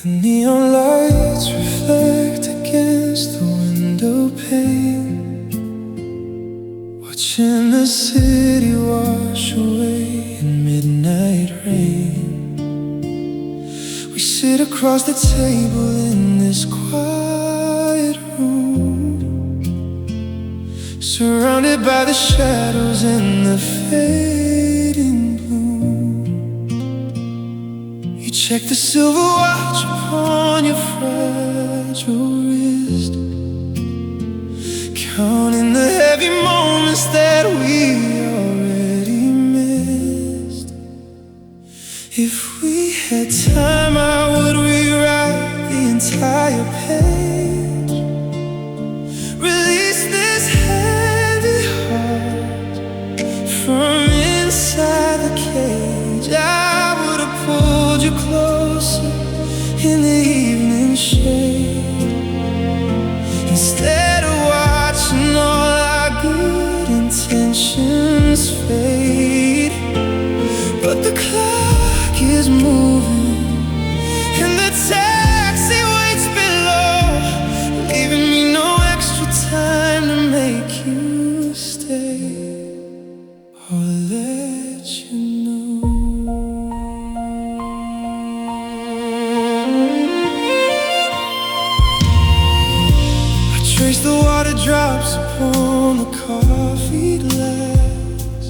The neon lights reflect against the window pane, watching the city wash away in midnight rain. We sit across the table in this quiet room, surrounded by the shadows and the fading bloom. You check the silver watch upon your fragile wrist, counting the heavy moments that we already missed. If we had time, I would rewrite the entire page, release this heavy heart from inside the cage. I would have pulled you closer in the evening shade, instead of watching all our good intentions fade. But the clock is moving and the taxi waits below, leaving me no extra time to make you stay or let you know. I trace the water drops upon the coffee glass,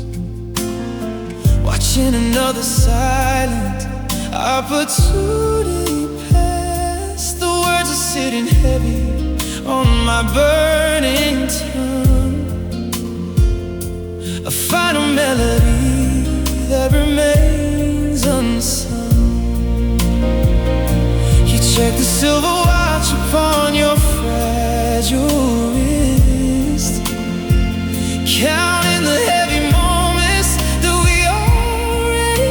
watching another silent opportunity pass. The words are sitting heavy on my burning tongue, a final melody that remains unsung. You check the silver watch upon your fragile wrist, counting the heavy moments that we already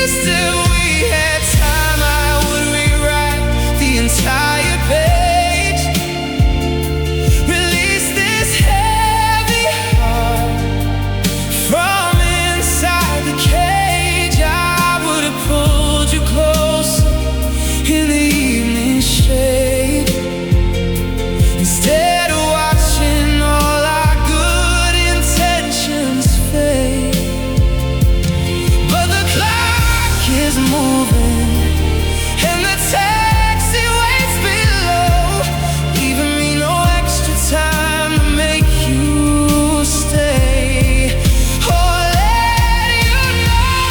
missed. If we had time, I would rewrite the entire page, release this heavy heart from inside the cage. I would have pulled you closer in the evening shade, instead of watching all our good intentions fade. But the clock is moving and the taxi waits below, leaving me no extra time to make you stay or let you know.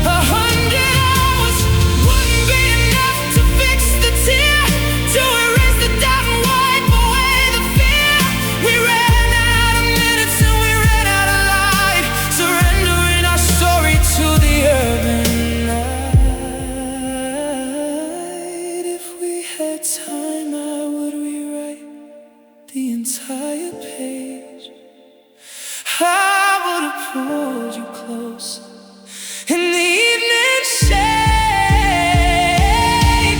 100 hours wouldn't be enough to fix the tear, to erase the doubt and wipe away the fear. We ran out of minutes and we ran out of light, surrendering our story to the urban night. If we had time, I would rewrite the entire page. I would have pulled you closer in the evening shade.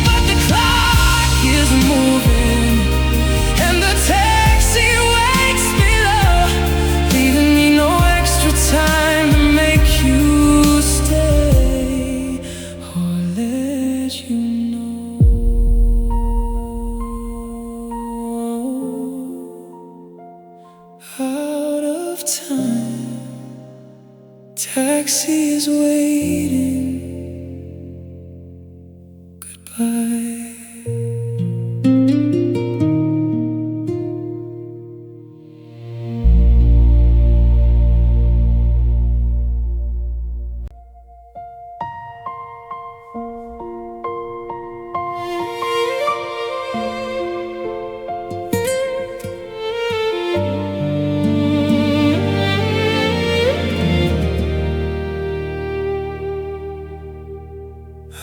But the clock is moving and the taxi waits below, leaving me no extra time to make you stay or let you know. Out of time, taxi is waiting. Goodbye.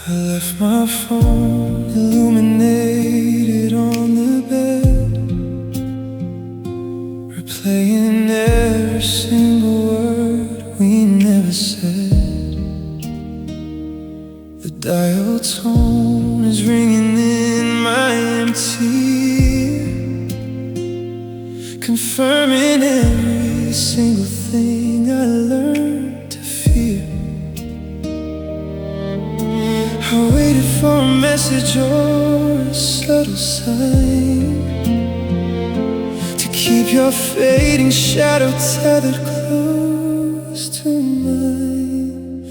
I left my phone illuminated on the bed, replaying every single word we never said. The dial tone is ringing in my tear, confirming every single thing I learned to fear. I waited for a message or a subtle sign to keep your fading shadow tethered close to mine.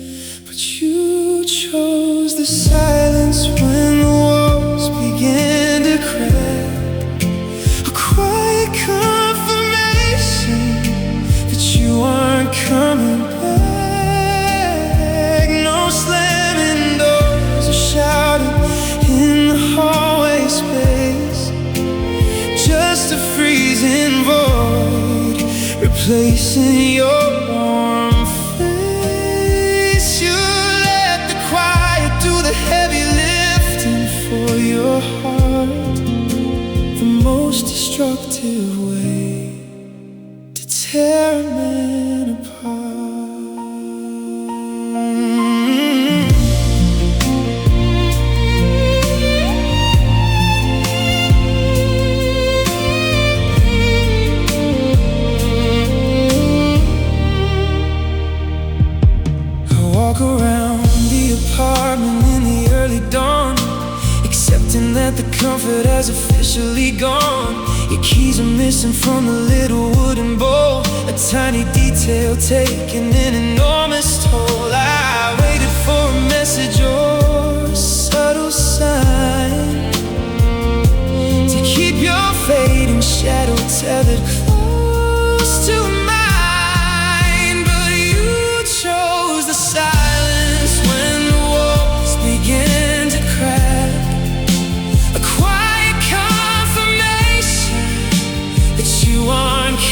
But you chose the silence when the walls began to crack, a quiet confirmation that you aren't coming back. No slamming doors or shouting in the hallway space, just a freezing void replacing your warm face. You let the quiet do the heavy lifting for your heart, the most destructive way to tear a man apart. Around the apartment in the early dawn, accepting that the comfort has officially gone. Your keys are missing from the little wooden bowl, a tiny detail taking an enormous toll. I waited for a message or a subtle sign to keep your fading shadow tethered close to mine. But you chose the silence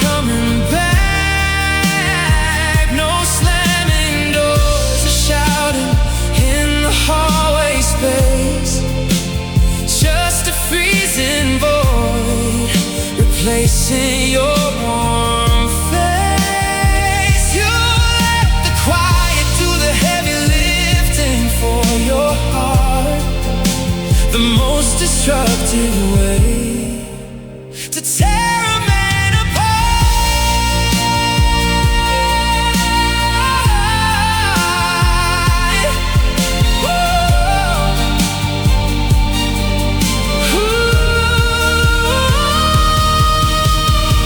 coming back. No slamming doors or shouting in the hallway space, just a freezing void replacing your warm face. You let the quiet do the heavy lifting for your heart, the most destructive way to tear a man apart.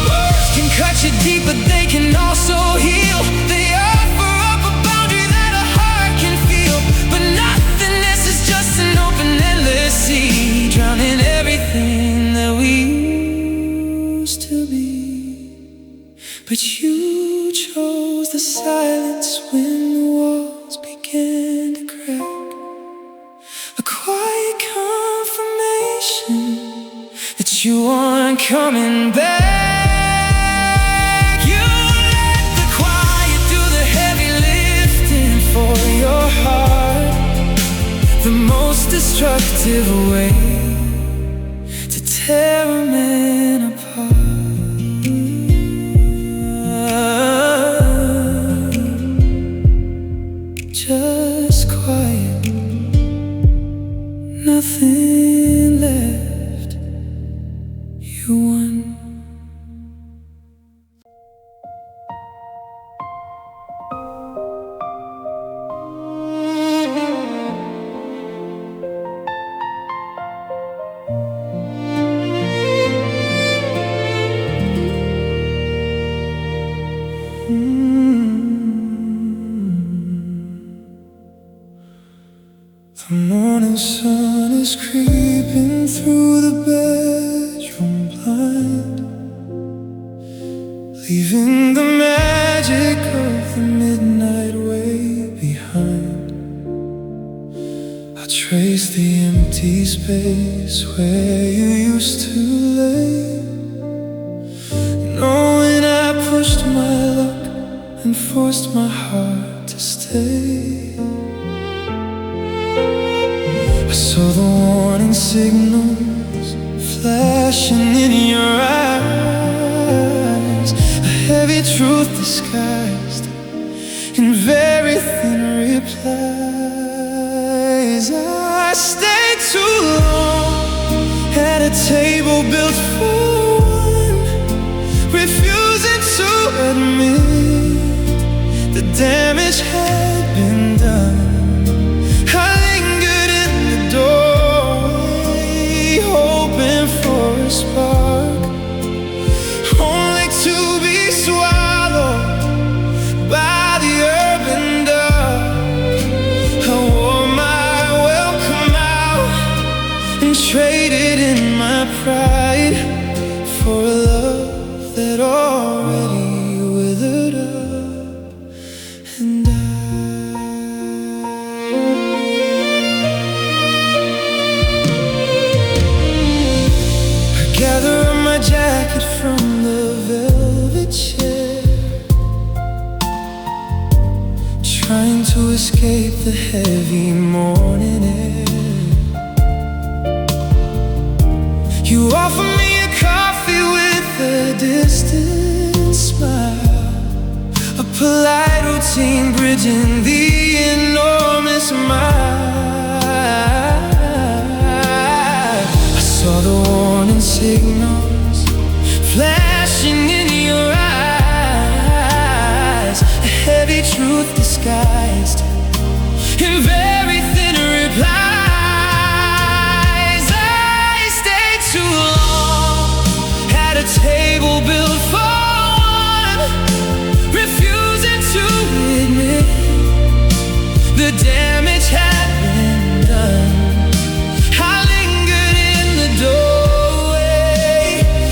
Words can cut you deep, but they can also heal. They offer up a boundary that a heart can feel. But nothingness is just an open, endless sea, drowning everything that we used to be. But you chose the silence when the walls began to crack, a quiet confirmation that you aren't coming back. You let the quiet do the heavy lifting for your heart, the most destructive way to tear a man apart. Just quiet, nothing left. You won. The morning sun is creeping through the bedroom blind, leaving the magic of the midnight way behind. I trace the empty space where you used to lay, knowing I pushed my luck and forced my heart to stay. I saw the warning signals flashing in your eyes, a heavy truth disguised in very thin replies. I stayed too long at a my pride for a love that already withered up and I gather up my jacket from the velvet chair, trying to escape the heavy morning air. You offer me a coffee with a distant smile, a polite routine bridging the enormous mile. I saw the warning signals flashing in your eyes, a heavy truth disguised in very thin replies. Table built for one, refusing to admit the damage had been done. I lingered in the doorway,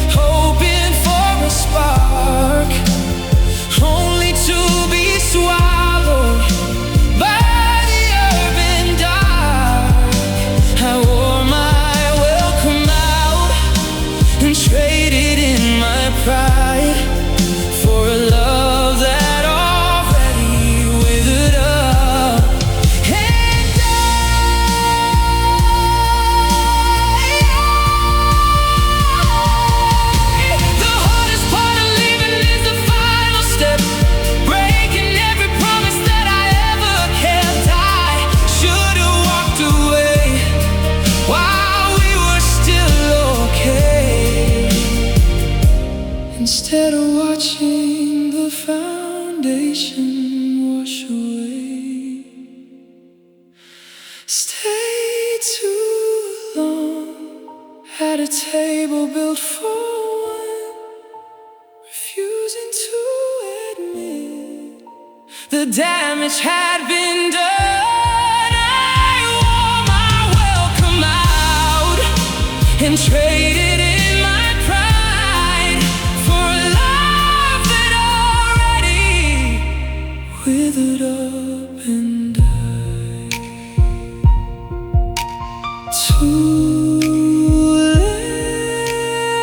hoping for a spark, only to be swallowed by the urban dark. I wore my welcome out and traded pride for a love that already withered up and the hardest part of leaving is the final step, breaking every promise that I ever kept. I should have walked away while we were still okay, instead of watching the foundation wash away. Stay too long at a table built for one, refusing to admit the damage had been done. I wore my welcome out and traded in my pride for a love that already withered up and died. Too late,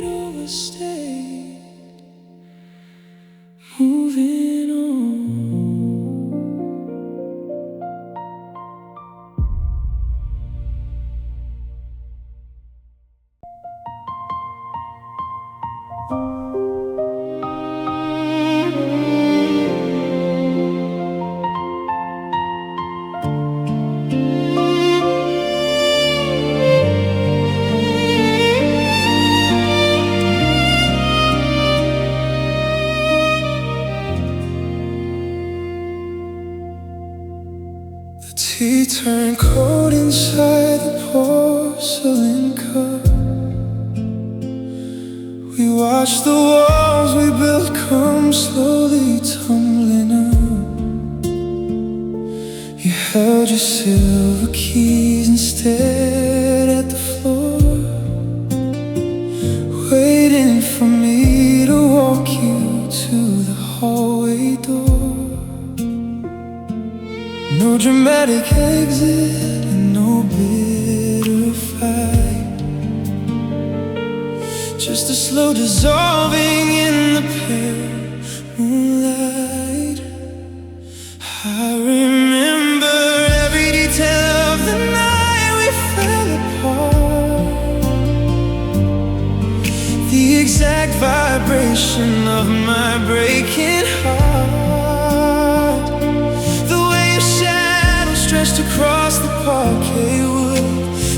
overstayed, moving on. The tea turned cold inside the porcelain cup. We watched the walls we built come slowly tumbling up. You held your silver keys and stared at the floor, waiting for me to walk you to the hallway door. No dramatic exit and no bitter fight, just a slow dissolving in the pale moonlight. I remember every detail of the night we fell apart, the exact vibration of my breaking heart, the way your shadow stretched across the parquet wood,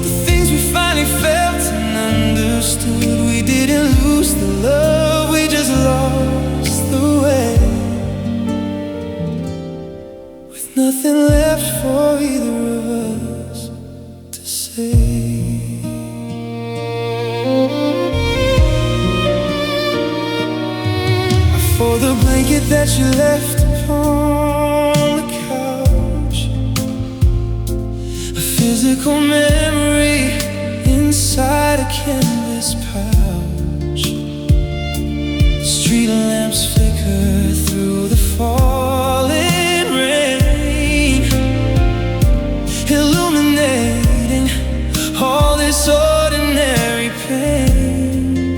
the things we finally felt and understood. We didn't lose the love, we just lost the way, with nothing left for either of us to say. For the blanket that you left upon the couch, a physical memory in inside a canvas pouch. The street lamps flicker through the falling rain, illuminating all this ordinary pain.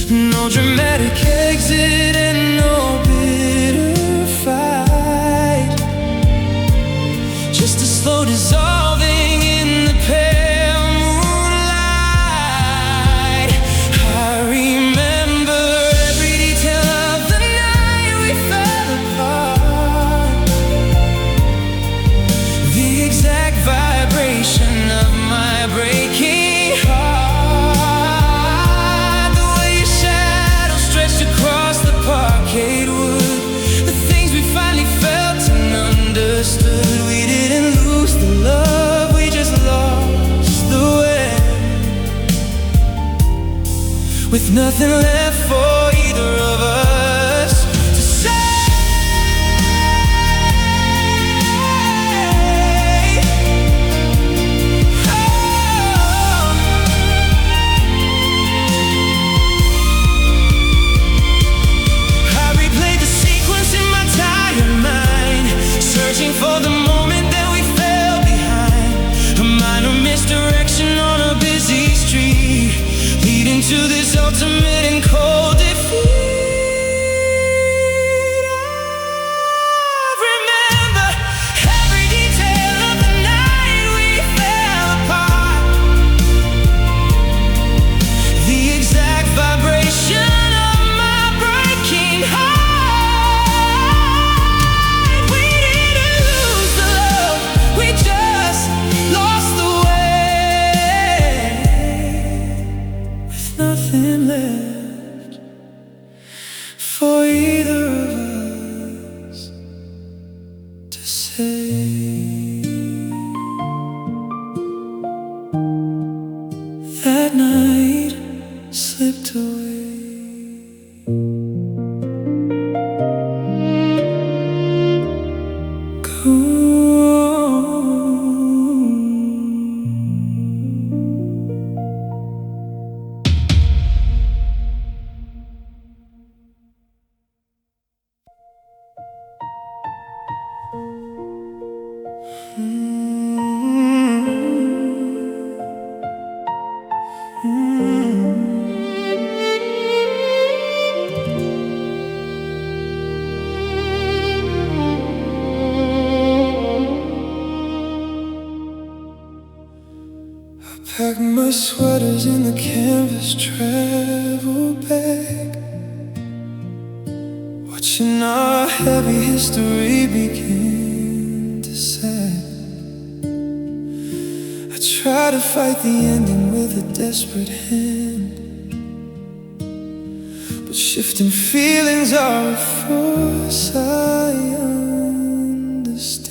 No dramatic exit and no bitter fight, just a slow dissolving in the pale moonlight. I remember every detail of the night we fell apart, the exact vibration of my breaking heart, the way your shadow stretched across the parquet wood, the things we finally felt and understood. We didn't lose the love, we just lost the way, with nothing left for either of us to say. I replayed the sequence in my tired mind, searching for the moment that we fell behind. A minor misdirection on a busy street, leading to this ultimate and cold defeat. I remember every detail of the night we fell apart, the exact vibration of my breaking heart. We didn't lose the love, we just lost the way, with nothing left for either of us to say. That night slipped away. Packed my sweaters in the canvas travel bag, watching our heavy history begin to sag. I try to fight the ending with a desperate hand, but shifting feelings are a force I understand.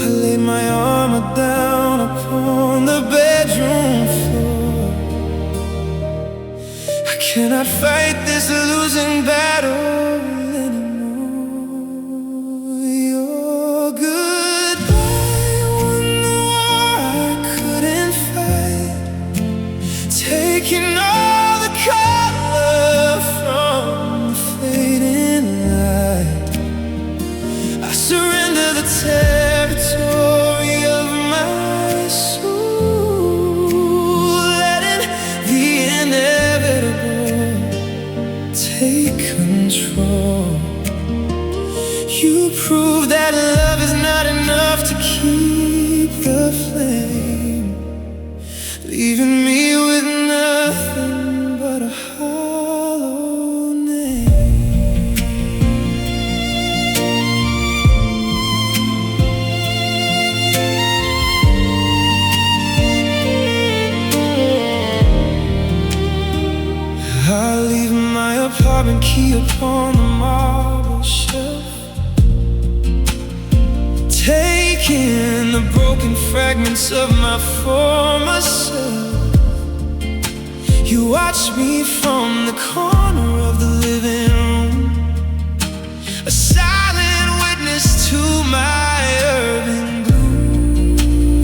I laid my armor down upon the bedroom floor. I cannot fight this losing battle anymore. Your goodbye won the war I couldn't fight, taking all the color from the fading light. I surrender the territory of my soul, letting the inevitable take control. You prove that love is not enough to keep the flame, leaving me with nothing but a hollow name. I leave my apartment key upon the marble shelf, taking the broken fragments of my former self. You watch me from the corner of the living room, a silent witness to my urban gloom.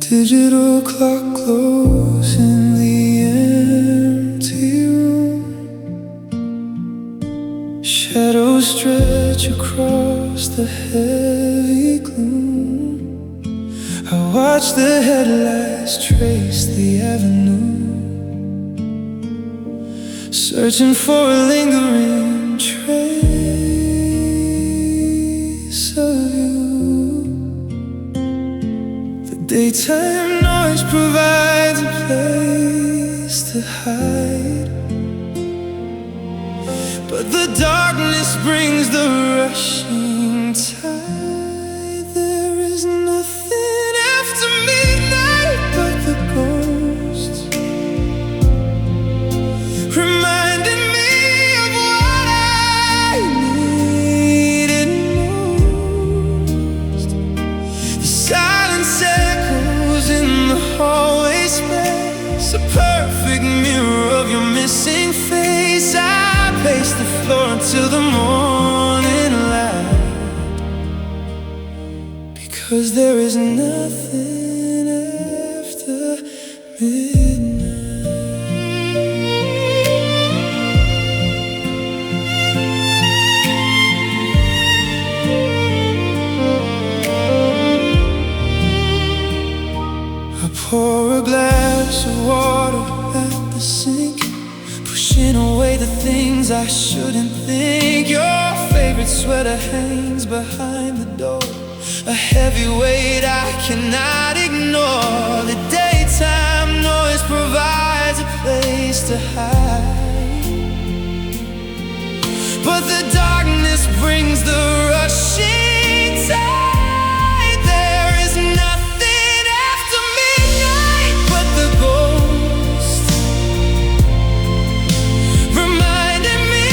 digital clock glows in the empty room. Shadows stretch across the heavy gloom. I watch the headlights trace the avenue, searching for a lingering trace of you. The daytime noise provides a place to hide, but the darkness brings the rushing tide. There is nothing after midnight but the ghosts, reminding me of what I needed most. The silence echoes in the hallway space, a perfect mirror of your missing face. I pace the floor until the morning light, because there is nothing after midnight. I pour a glass of water at the sink, pushing away the things I shouldn't think. Your favorite sweater hangs behind the door, a heavy weight I cannot ignore. The daytime noise provides a place to hide, but the darkness brings the rushing tide. There is nothing after midnight but the ghost, reminding me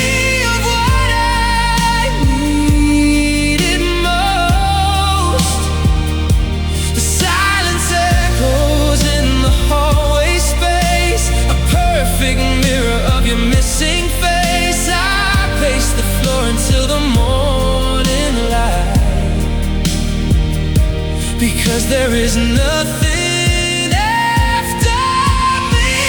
of what I needed most. The silence echoes in the hallway space, a perfect mirror of your missing face. I pace the floor until the morning light, because there is nothing after midnight.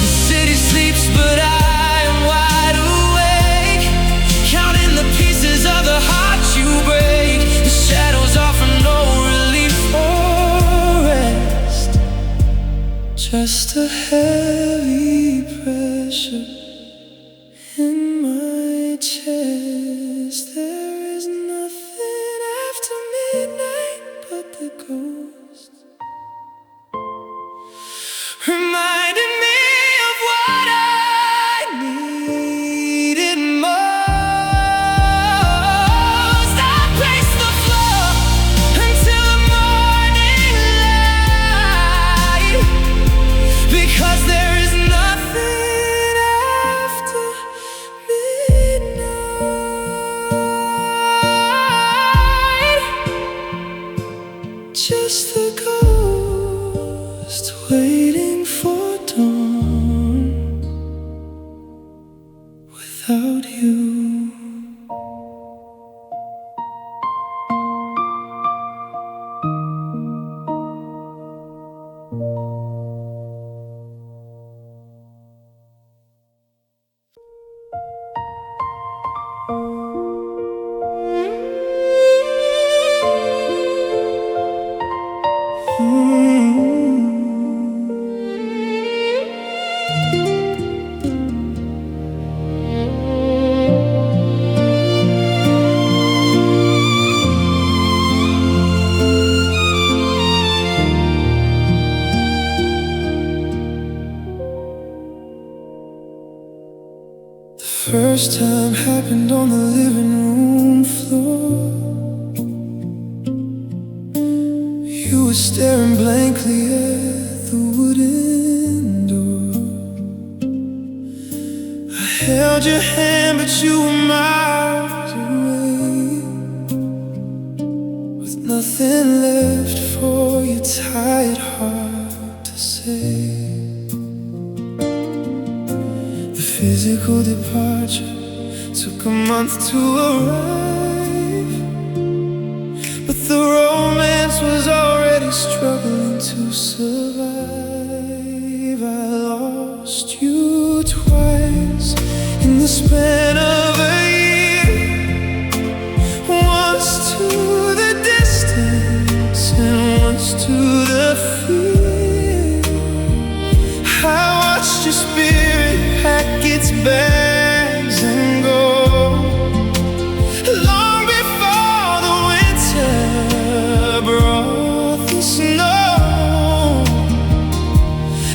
The city sleeps, but I am wide awake, counting the pieces of the heart you break. The shadows offer no relief or rest, just a heavy pressure in my chest. There is nothing after midnight but the ghost, reminding me of what I needed most. I pace the floor until the morning light, because there is nothing after midnight, just the ghost waiting for dawn without you. First time happened on the living room floor. You were staring blankly at the wooden door. I held your hand, but you were miles away, with nothing left for your tired heart to say. The physical departure took a month to arrive, but the romance was already struggling to survive. I lost you twice in the span of a year, once to the distance and once to the fear. I watched your spirit pack its bags and go, long before the winter brought the snow.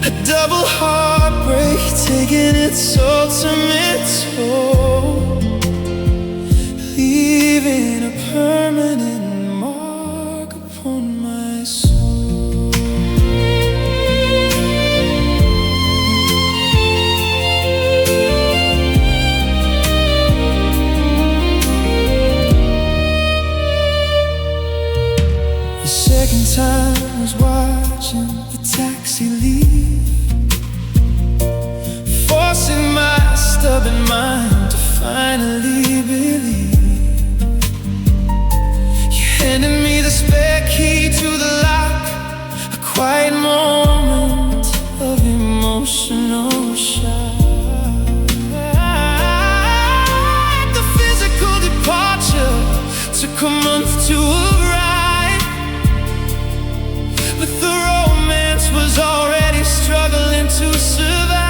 A double heartbreak taking its ultimate toll, leaving a permanent mark upon my soul. The second time was watching the taxi leave, forcing my stubborn mind to finally believe. You handed me the spare key to the lock, a quiet moment of emotional shock. The physical departure took a month to arrive, but the romance was already struggling to survive.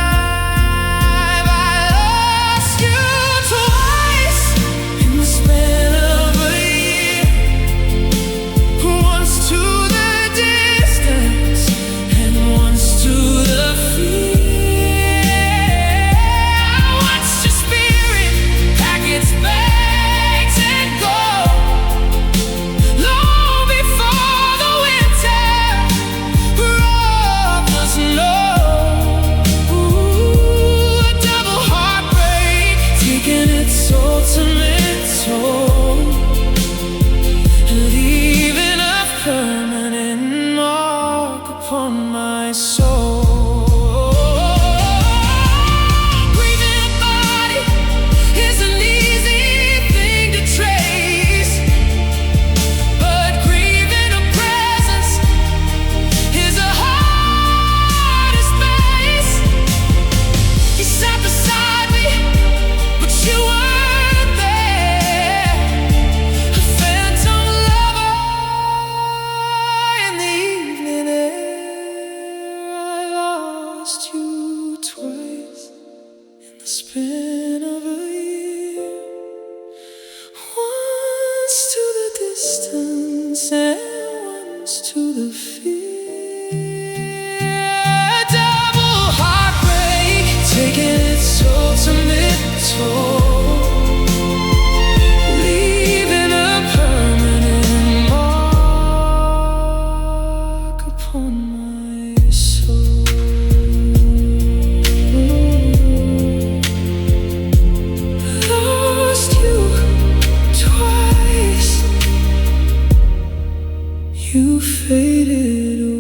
You faded away.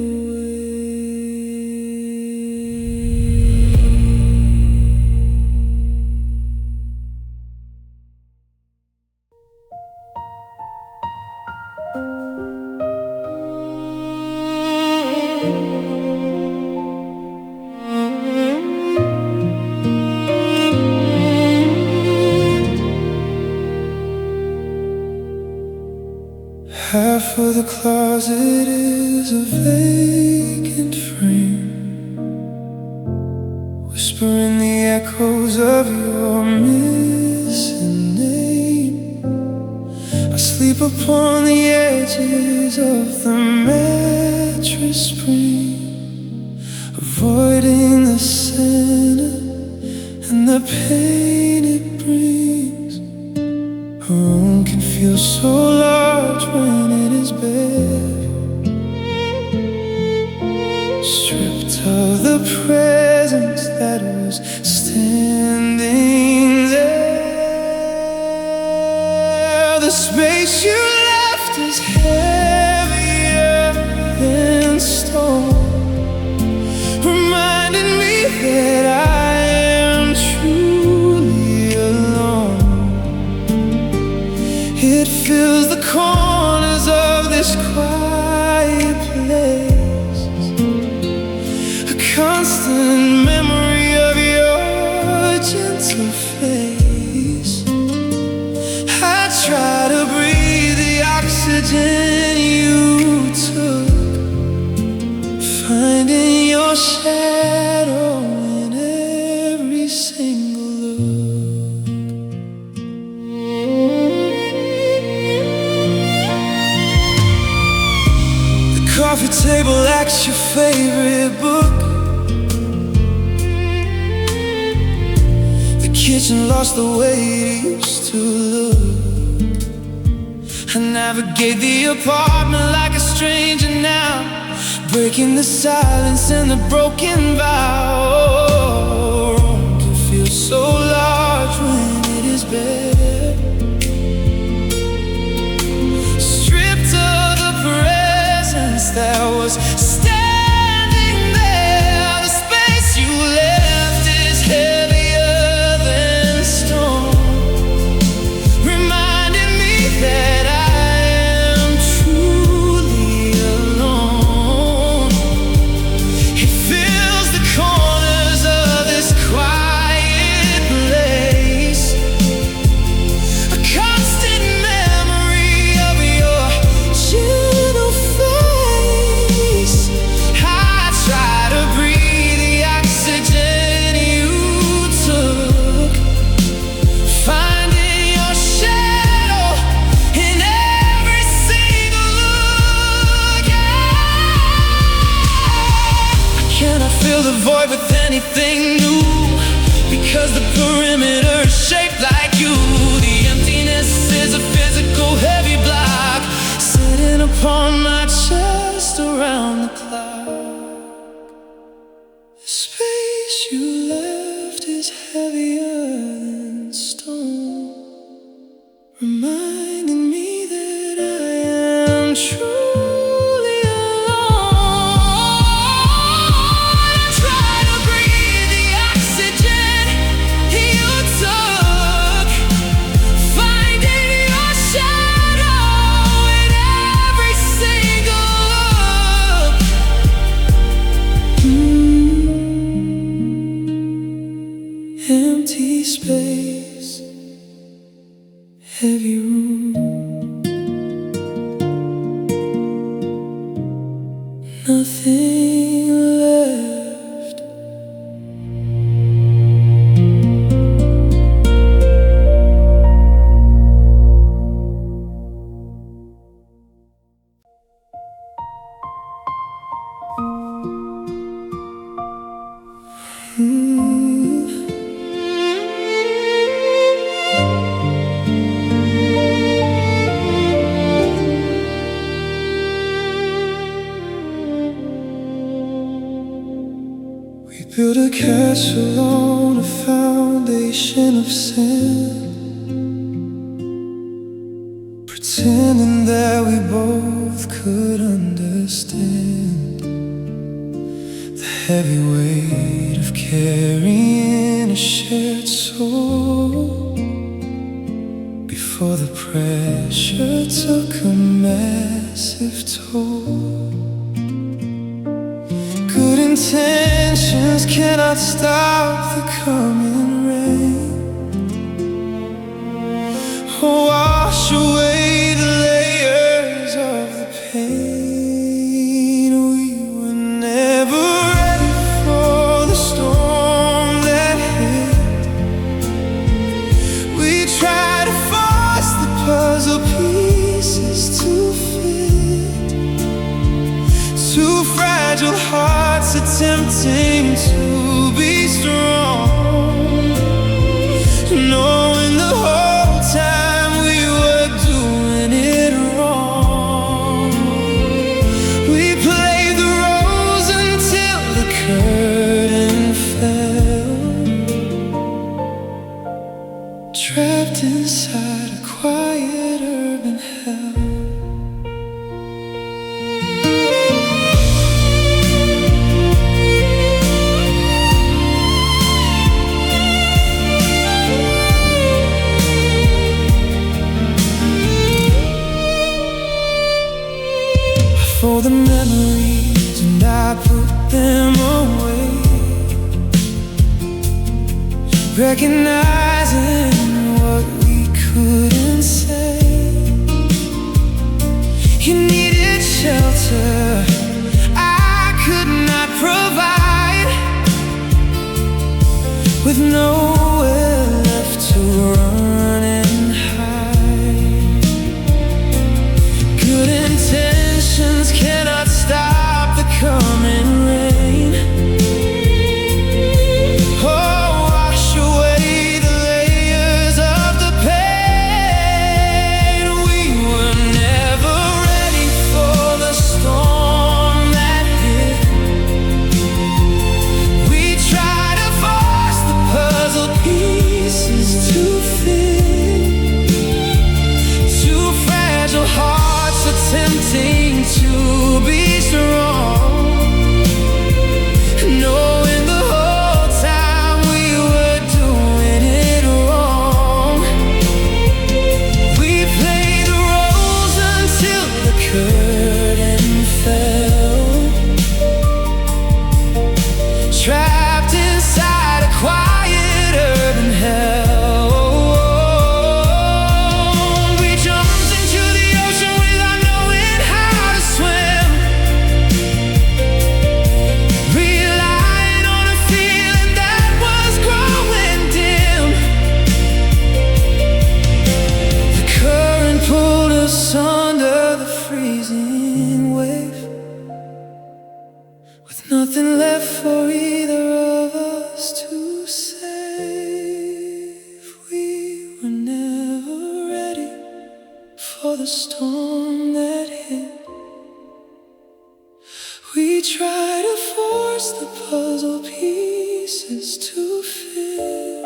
Half of the closet is a vacant frame, whispering the echoes of your missing name. I sleep upon the edges of the mattress spring, avoiding the center and the pain it brings. A room can feel so large when it is bare, stripped of the presence that was standing there. The space you left is heavier than stone, constant memory of your gentle face. I try to breathe the oxygen you took, finding your shadow in every single look. The coffee table acts your favorite book. The kitchen lost the way it used to look. I navigate the apartment like a stranger now, breaking the silence and the broken vow. Rome can feel so large when it is bare, stripped of the presence that was standing there. The space you left is heavier than stone, reminding me that I am truly alone. It fills the corners of this quiet place, a constant memory of your gentle face. I try to breathe the oxygen you took, finding your shadow in every single look. I cannot fill the void with anything new, because the perimeter is shaped like you. The emptiness is a physical heavy block, sitting upon my chest around the clock. The space you left is heavier than stone, reminding me that I am truly alone. I try to breathe the oxygen you took, finding your shadow in every single look. Empty space, heavy room, nothing left. We built a castle on a foundation of sand, pretending that we both could understand the heavy weight of carrying a shared soul, before the pressure took a massive toll. Good intentions cannot stop the coming rain, wash away the layers of the pain. We were never ready for the storm that hit. We tried to force the puzzle pieces to fit, two fragile hearts attempting to be strong. recognizing what we couldn't say. You needed shelter I could not provide, with nowhere left to run and hide. Good intentions cannot stop the coming rain. Oh, wash away the layers of the pain. We were never ready for the storm that hit. We tried to force the puzzle pieces to fit. Two fragile hearts attempting to be strong, knowing the whole time we were doing it wrong. We played the roles until the curtain fell, trapped inside a quiet urban hell. We jumped into the ocean without knowing how to swim, relying on a feeling that was growing dim. The current pulled us under the freezing wave, with nothing left for either of us to save. We were never ready for the storm that hit. We tried to force the puzzle pieces to fit.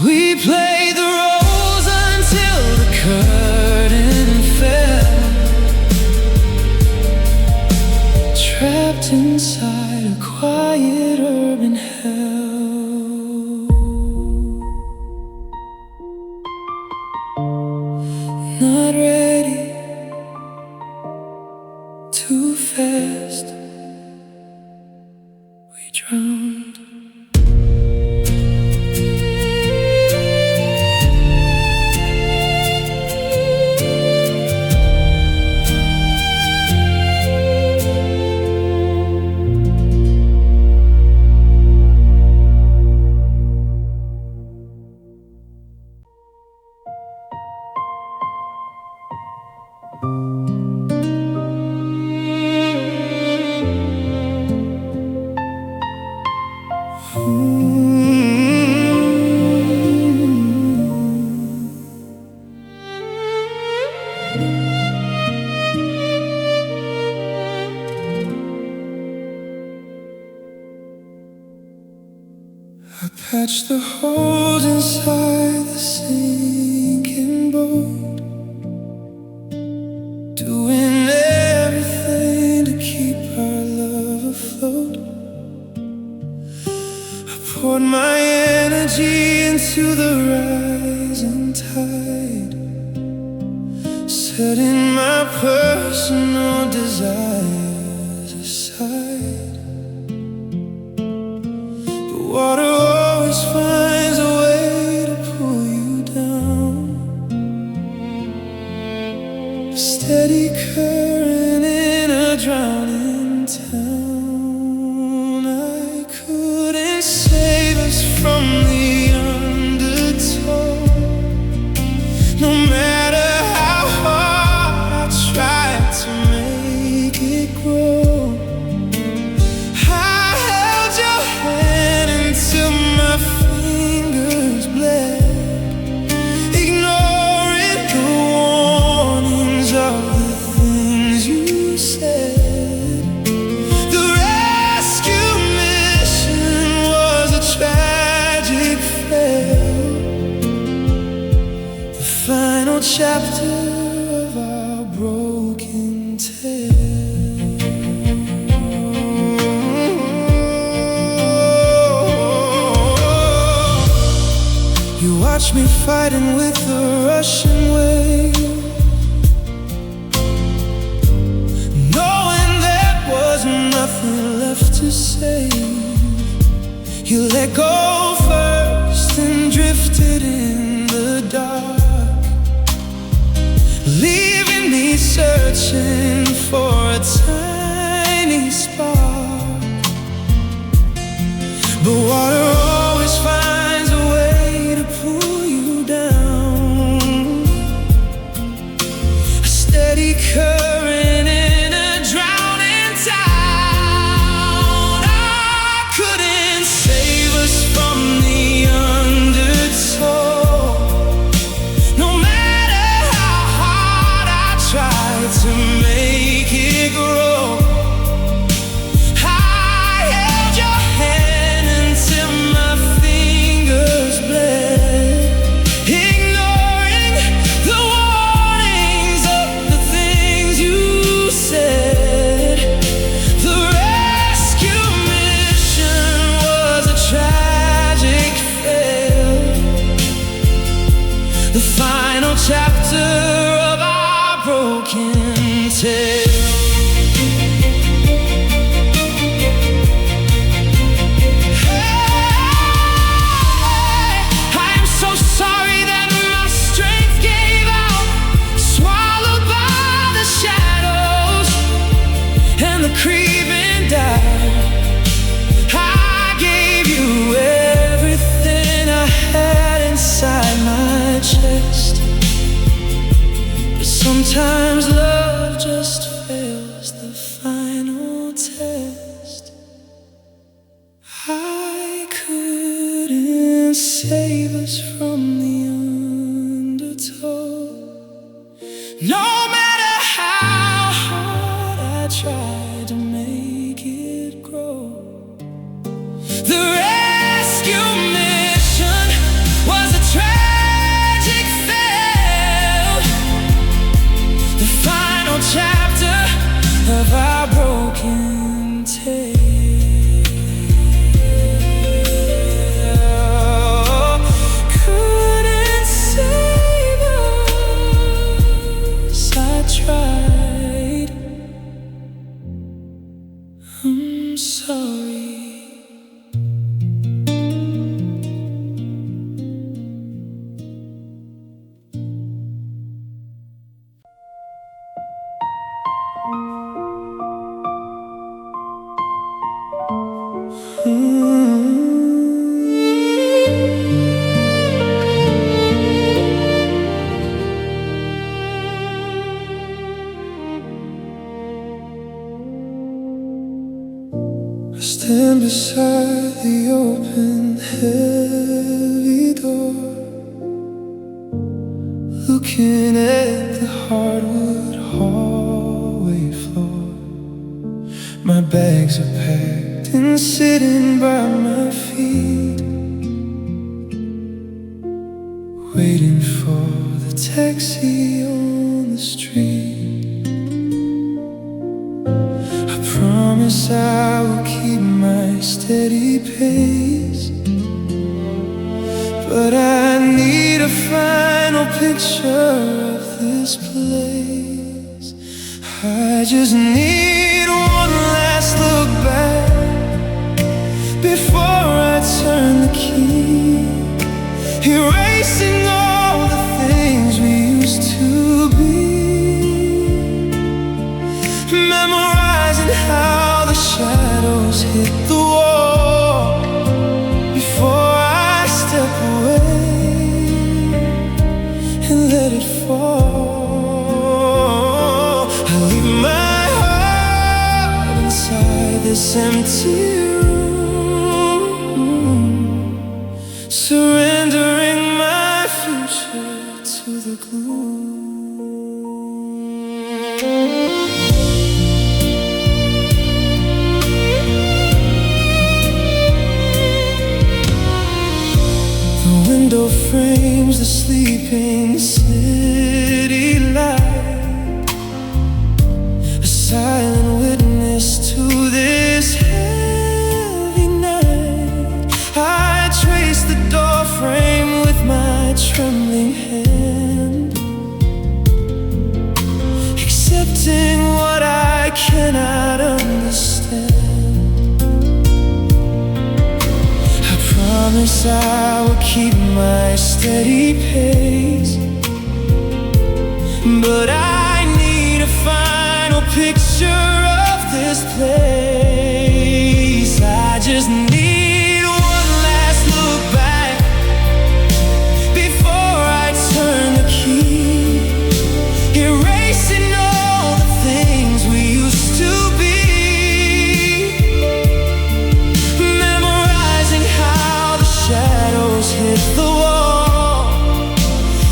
We played the roles until the curtain fell, trapped inside a quiet urban hell. Not ready, too fast, we drowned. I patched the holes inside the sinking boat, doing everything to keep our love afloat. I poured my energy into the rising tide, setting my personal desires aside. The water always finds a way to pull you down, a steady current in a drowning town. I couldn't save us from the undertow, no matter how hard I tried to make it grow. I held your hand until my fingers bled, ignoring the warnings of the things you said. The rescue mission was a tragic fail, the final chapter of our broken tale. You watch me fighting with the rushing wave, knowing there was nothing left to say. You let go. drifted in the dark, leaving me searching for a tiny spark. But water always finds a way to pull you down, a steady current in a drowning town. I couldn't save us from the undertow, no matter how hard I tried to make it grow. I held your hand until my fingers bled, ignoring the warnings of the things you said. The rescue mission was a tragic fail, the final chapter of our broken tale. Creeping down, I gave you everything I had inside my chest. But sometimes love just fails the final test. I couldn't save us from the undertow, no matter how hard I tried to make it grow. The rescue mission was a tragic fail, the final chapter of our broken tale. Couldn't save us, I tried. I'm sorry. Stand beside the open, heavy door, looking at the hardwood hallway floor. My bags are packed and sitting by my feet, waiting for the taxi on the street. I promise I will keep my steady pace, but I need a final picture of this place. I just need one last look back before I turn the key, erasing all the things we used to be, memorizing how the shadows hit the wall before I step away and let it fall. I leave my heart inside this empty room, surrendering my future to the gloom. Window frames the sleeping city light, a silent witness to this heavy night. I trace the door frame with my trembling hand, accepting what I cannot understand. promise I will keep my steady pace, but I need a final picture of this place. I just need one last look back before I turn the key, erasing all the things we used to be, memorizing how the shadows hit the wall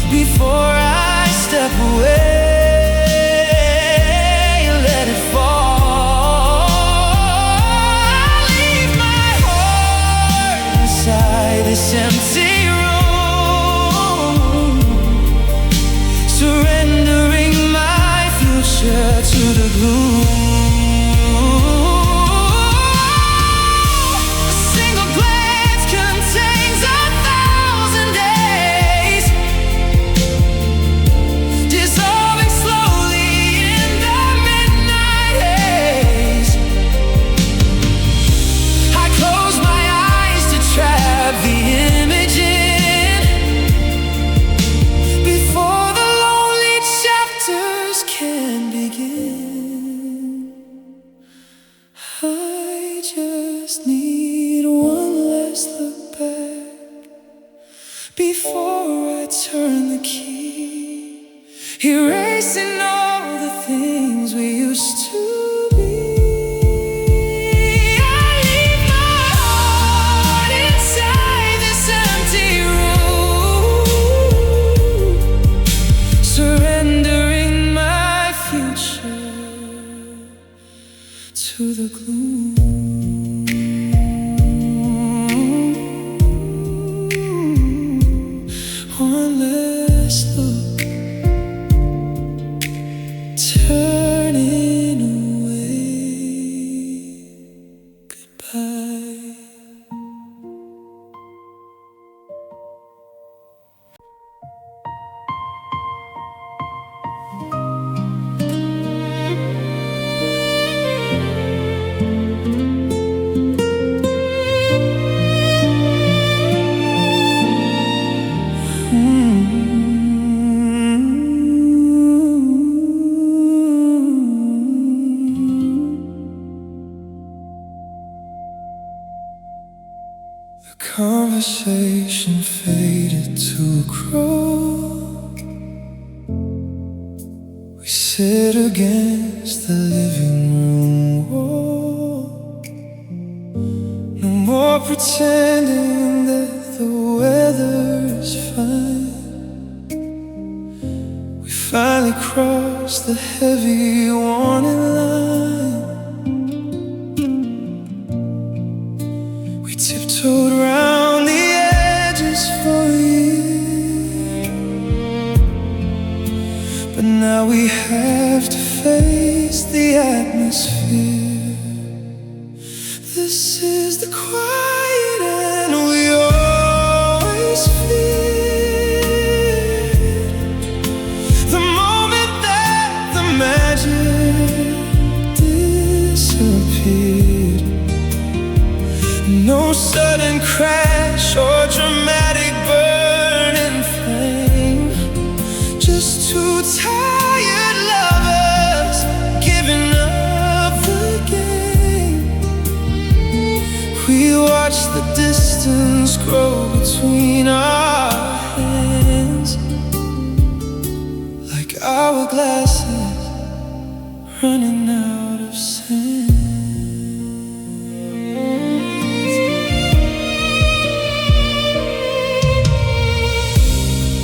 before I step away. This empty room, surrendering my future to the gloom. A single glance contains 1,000 days, dissolving slowly in the midnight haze. I close my eyes to trap the image in before the lonely chapters can begin. I just need one last look back before I turn the key, erasing all the things we used to be. To the gloom. One last look, turning away. Goodbye. The conversation faded to a crawl. We sit against the living room wall. No more pretending that the weather's fine. We finally crossed the heavy warning line. We tiptoed around the edges for a year, but now we have to face the atmosphere. This is the quiet and we always feared, the moment that the magic disappeared. No sudden crash or dramatic burning flame, just two tired lovers giving up the game. We watch the distance grow between our hands, like hourglasses running out of sand.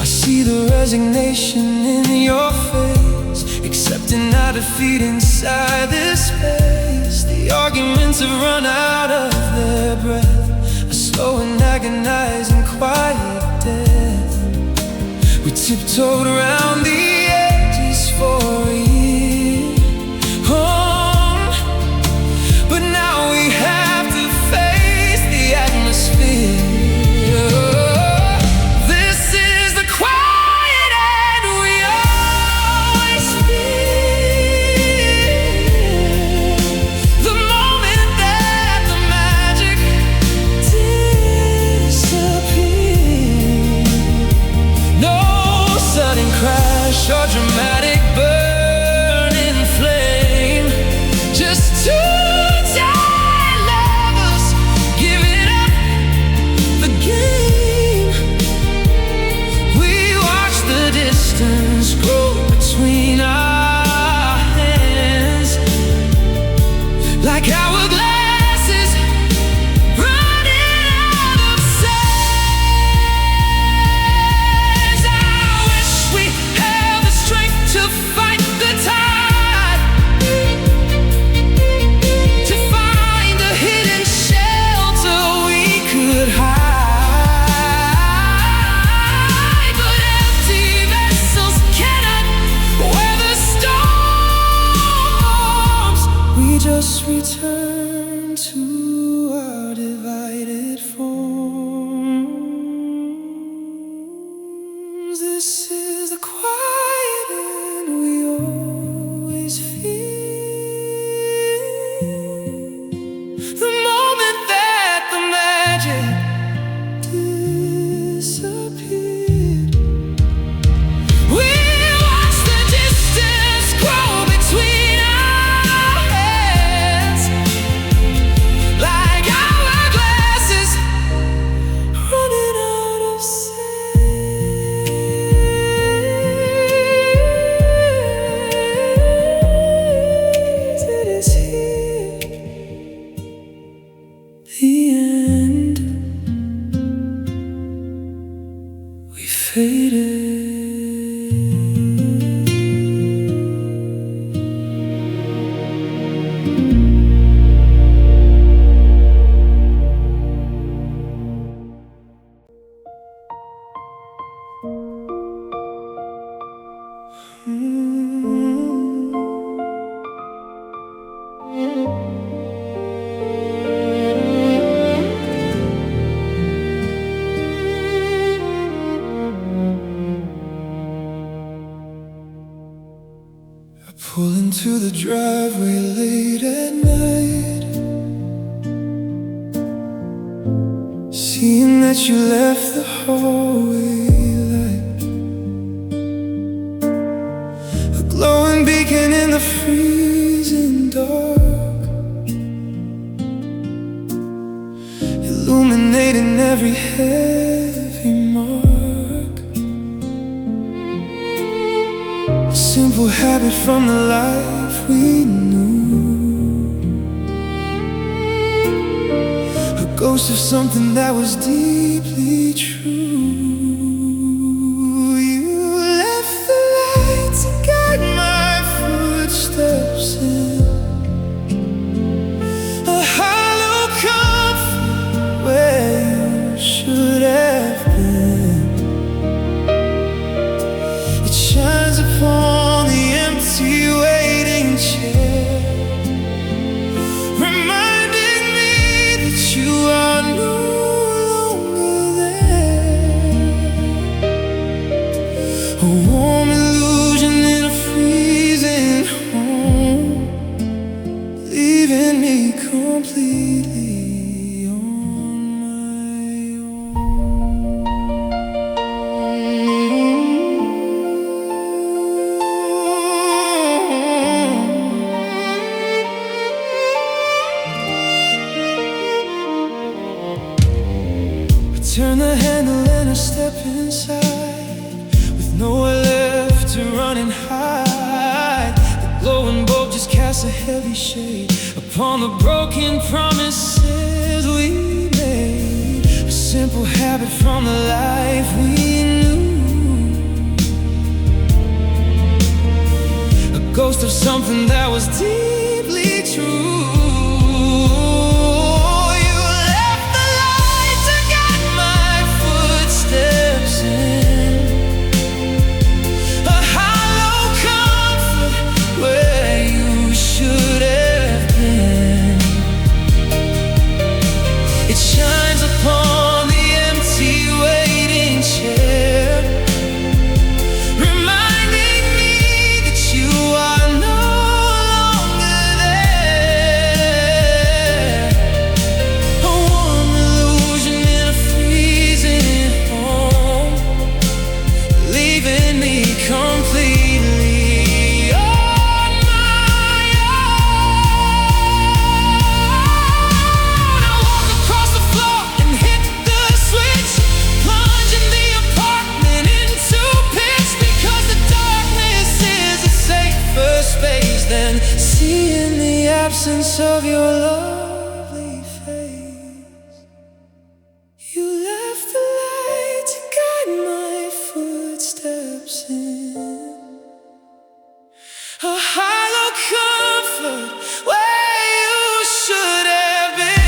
See the resignation in your face, accepting our defeat inside this space. The arguments have run out of their breath, a slow and agonizing quiet death. We tiptoed around the edges for a year, but now we have to face the atmosphere. the end, we faded. Pull into the driveway late at night, seeing that you left the hallway light, a glowing beacon in the freezing dark, illuminating every heavy mark. A simple habit from the life we knew, a ghost of something that was deeply true. You left the light to guide my footsteps in a hollow comfort where you should have been. It shines upon the empty waiting chair, reminding me that you are no longer there. A warm illusion in a freezing home, leaving me completely on my own. Turn the handle and I step inside, with nowhere left to run and hide. The glowing bulb just casts a heavy shade upon the broken promises we made. A simple habit from the life we knew, a ghost of something that was deeply true. Then seeing the absence of your lovely face, you left the light to guide my footsteps in a hollow comfort where you should have been.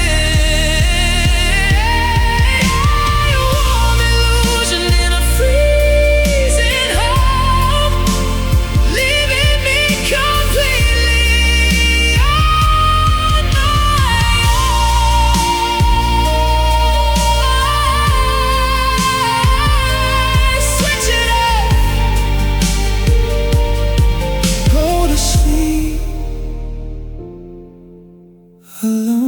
A warm illusion in a freezing home, leaving me completely on my own. Switch it up, go to sleep alone.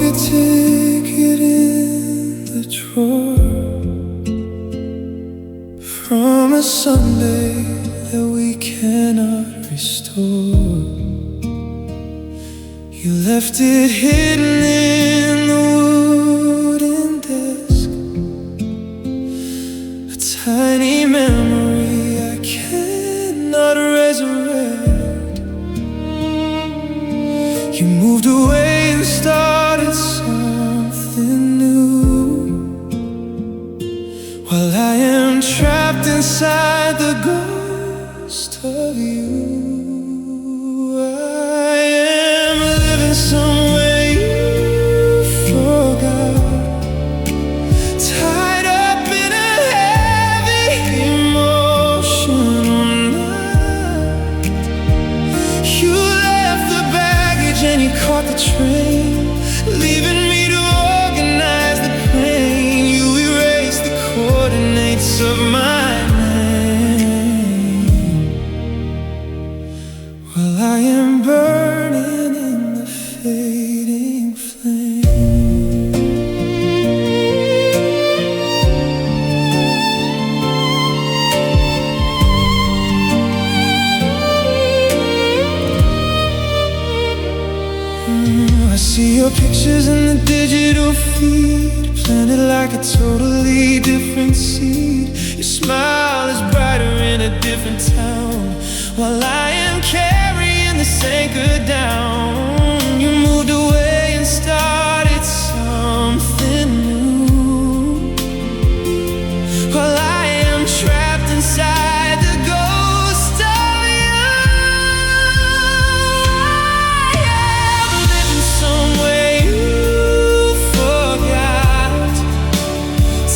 your ticket in the drawer from a Sunday that we cannot restore. You left it hidden in the wooden desk, a tiny memory I cannot resurrect. You moved away and started something new, while I am trapped inside the ghost of you. I am living somewhere you forgot, tied up in a heavy emotional knot. You left the baggage and you caught the train, leaving me to organize the pain. You erased the coordinates of my name, while I am burning in the fading flame. I see your pictures in the digital feed, planted like a totally different seed. Your smile is brighter in a different town, while I am carrying this anchor down. You moved away and started something new, while I am trapped inside the ghost of you. I am living somewhere you forgot,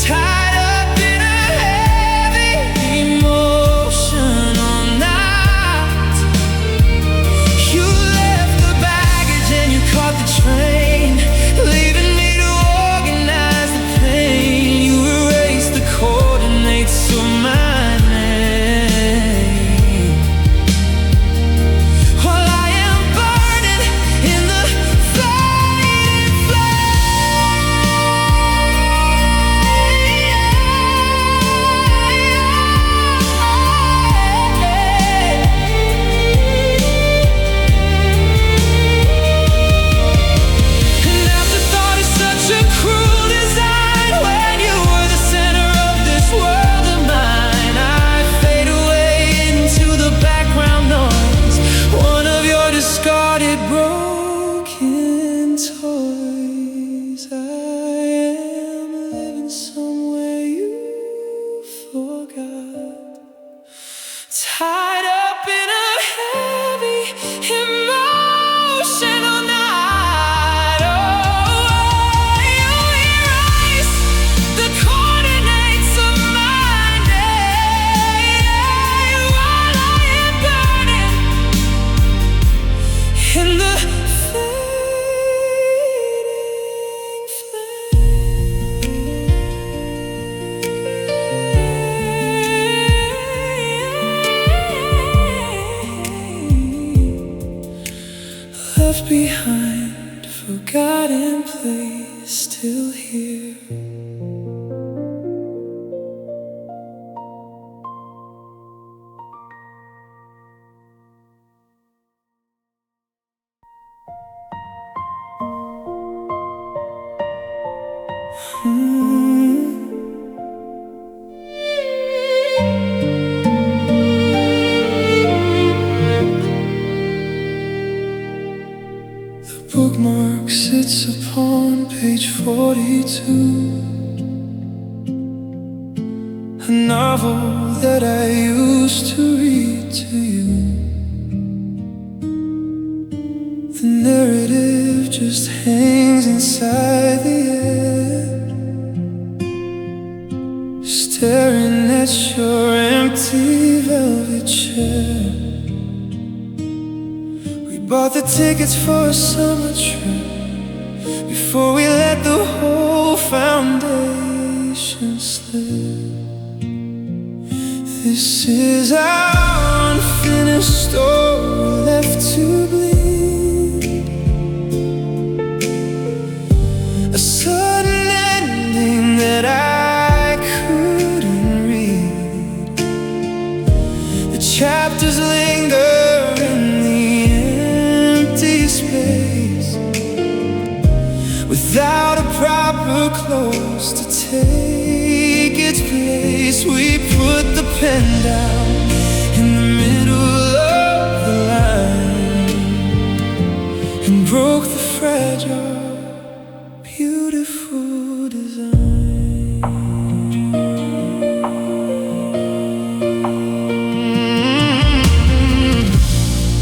tied up in a heavy emotional knot. You left the baggage and you caught the train, leaving me to organize the pain. You erased the coordinates of my name, while I am burning in the fading And afterthought is such a cruel design. When you were the center of this world of mine, I fade away into the background noise, one of your discarded broken toys. I am living somewhere you forgot, tied up in a heavy emotional knot. Oh, you erase the coordinates of my name, while I am burning in the left behind, forgotten place, still here. The bookmark sits upon page 42, a novel that I used to read to you. The narrative just hangs inside the air, staring at your empty velvet chair. We bought the tickets for a summer trip before we let the whole foundation slip. This is our unfinished story left to bleed. pen down in the middle of the line and broke the fragile, beautiful design.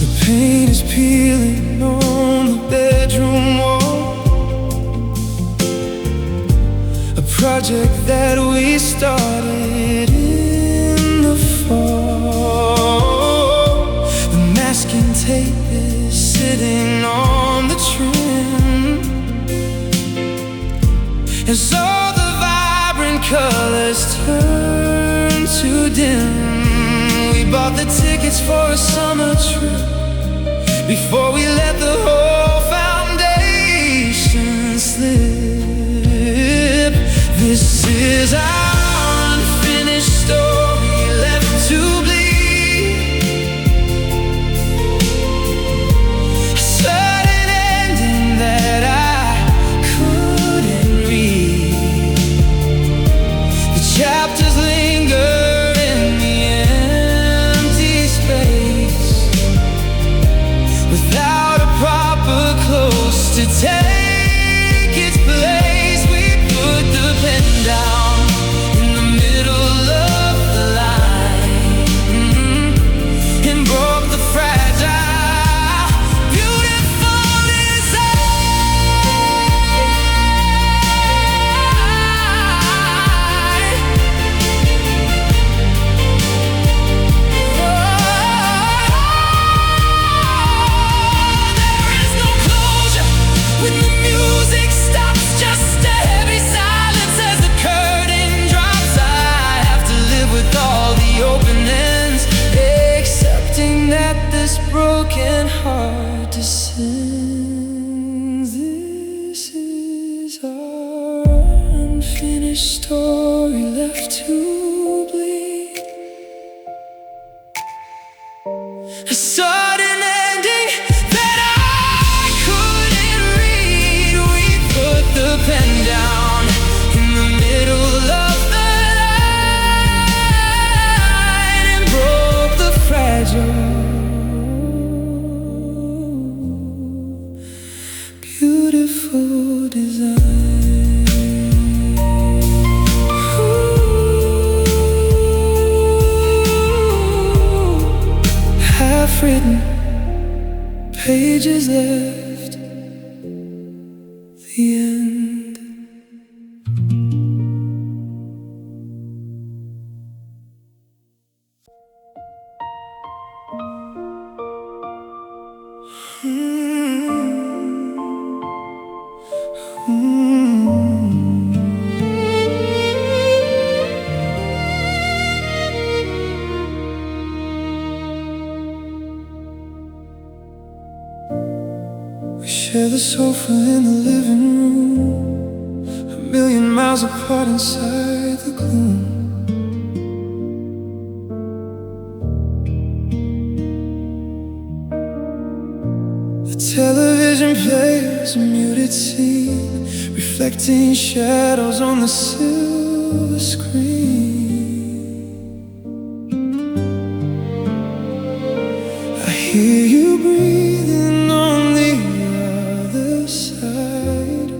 The paint is peeling on the bedroom wall, a project that we started in the fall. The masking tape is sitting on the trim, as all the vibrant colors turn to dim. We bought the tickets for a summer trip before we let the whole foundation slip. This is our unfinished story, left to bleed. A sudden ending that I couldn't read. The chapters linger in the empty space, without a proper close to take its place. We put the pen down in the middle of the line, and broke the fragile, beautiful design. There is no closure when the music stops, just a heavy silence as the curtain drops. I have to live with all the open ends, accepting that this broken heart descends. This is our unfinished story, left to bleed. A sudden ending that I couldn't read. We put the pen down in the middle of the line and broke the fragile, beautiful design. Half written, pages left, the end. We share the sofa in the living room, a million miles apart inside the gloom. The television plays a muted scene, reflecting shadows on the silver screen. I hear you breathing on the other side,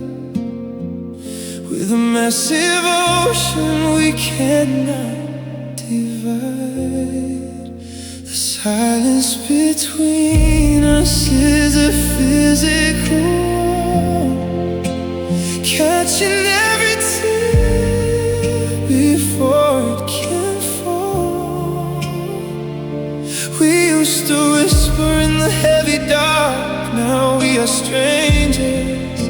with a massive ocean we cannot divide. The silence between us is a physical wall, catching every tear before it can fall. We used to whisper in the heavy dark, now we are strangers,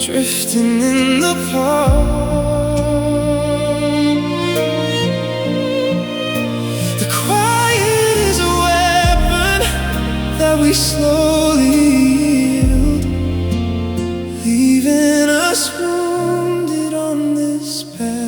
drifting in the park. The quiet is a weapon that we slowly yield, leaving us wounded on this battlefield.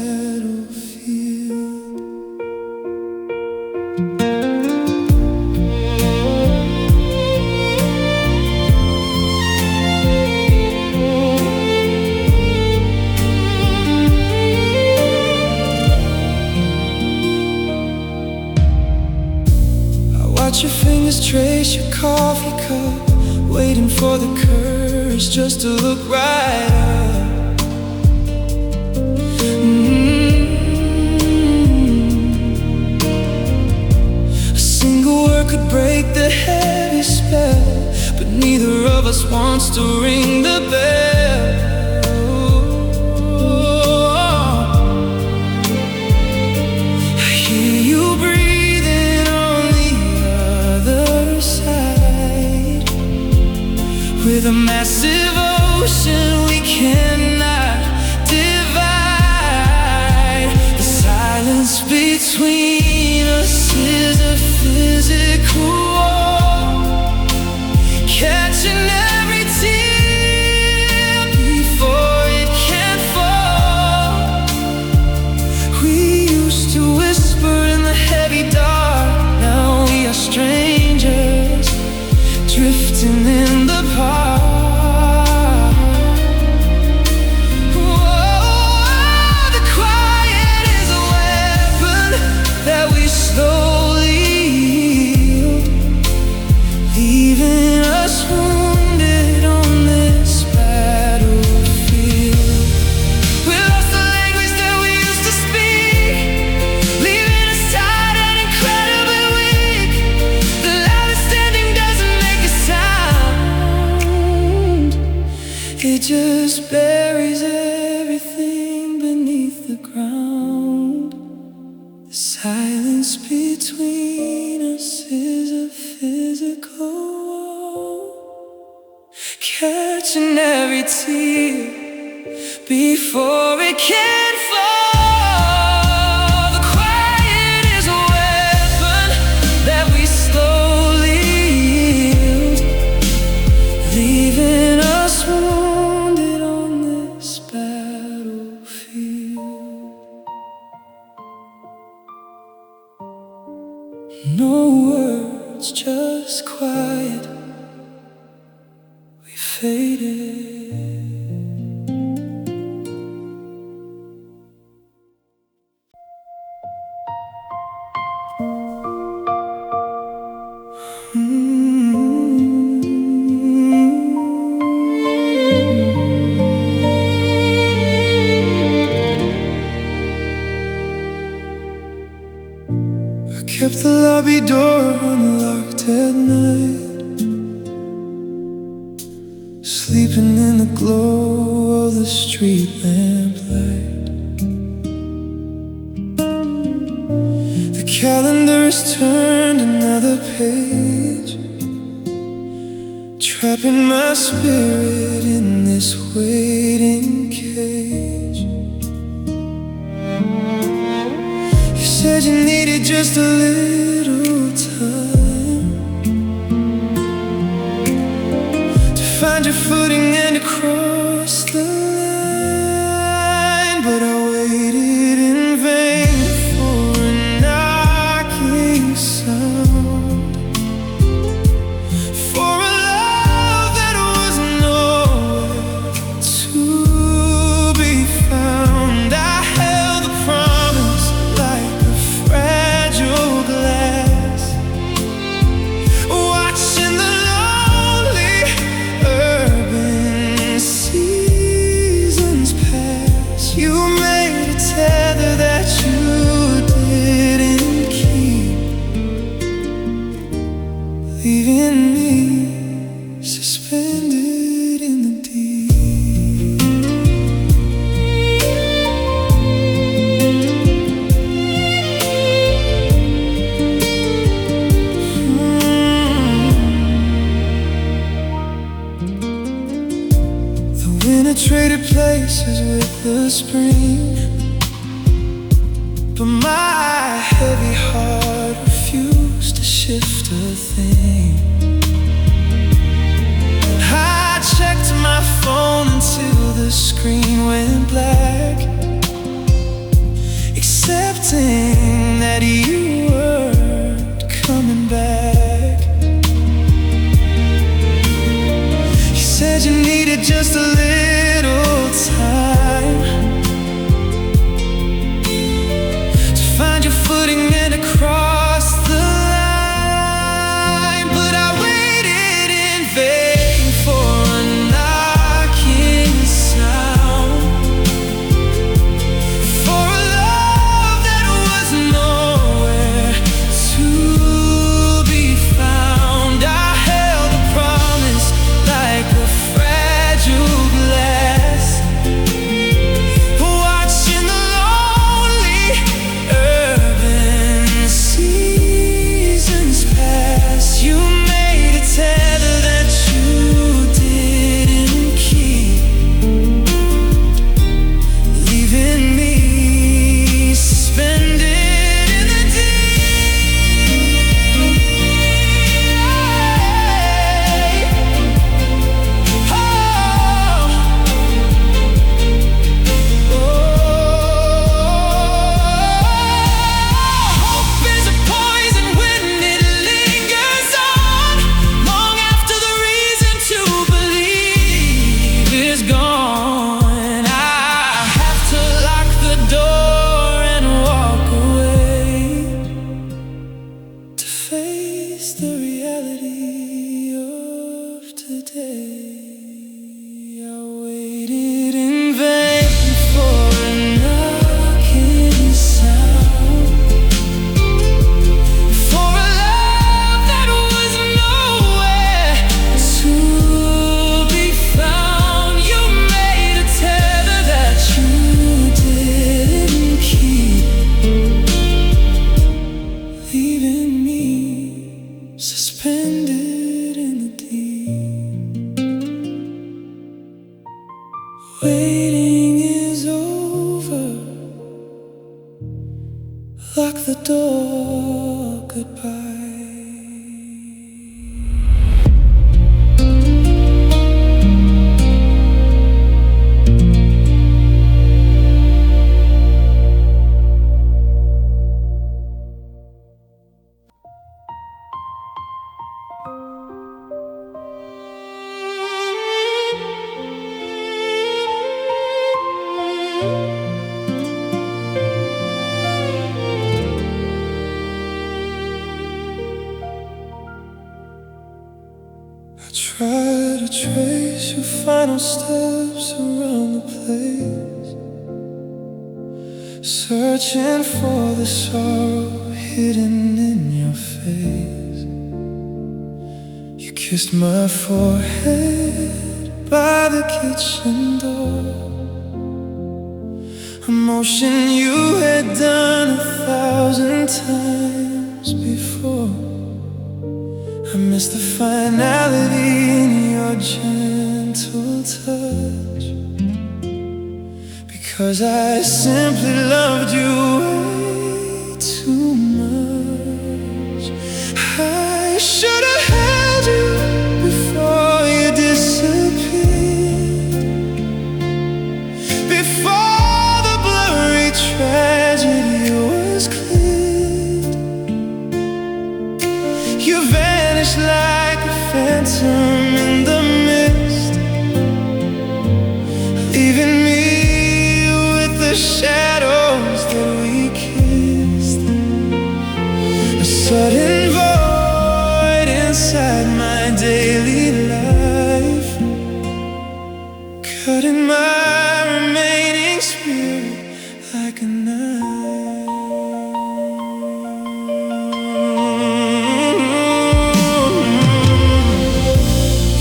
coffee cup, waiting for the courage just to look right up. A single word could break the heavy spell, but neither of us wants to ring the bell. I hear you breathing on the other side, with a massive ocean we cannot divide. The silence between us is a physical wall, catching every tear before it can fall. We used to whisper in the heavy dark, now we are strangers, drifting in the park. Whoa, the quiet is a weapon that we slowly yield, leaving us wounded on this battlefield. We lost the language that we used to speak, leaving us tired and incredibly weak. The loudest standing doesn't make a sound, it just buries everything beneath the ground. The silence between us is a physical wall, catching every tear before it can fall. The quiet is a weapon that we slowly yield, leaving us wounded on this battlefield. No words, just quiet. We faded. I kept the lobby door unlocked at night, sleeping in the glow of the street lamp light. The calendar has turned another page, trapping my spirit in this waiting cage. You said you needed just a little time to find your footing and to cross the line, but I waited in vain for a knocking sound, for a love that was nowhere to be found. I held the promise like a fragile glass, watching the lonely urban seasons pass. You made a tether that you didn't keep, leaving me suspended in the deep. The winter traded places with the spring, but my heavy heart refused to shift a thing. I checked my phone until the screen went black, accepting that you weren't coming back. You said you needed just a little time to find your footing and to cross the line, but I waited yesterday. I waited in vain for a knocking sound, for a love that was nowhere to be found. You made a tether that you didn't keep, leaving me suspended in the deep. Waiting is over. Lock the door, goodbye. I try to trace your final steps around the place, searching for the sorrow hidden in your face. You kissed my forehead by the kitchen door, a motion you had done 1,000 times before. I miss the finality in your gentle touch, because I simply loved you way too much. I should have held you before you disappeared, before the blurry tragedy was cleared. You vanished like a phantom in the mist, leaving me with the shadows that we kissed. A sudden void inside my daily life, cutting my remaining spirit like a knife.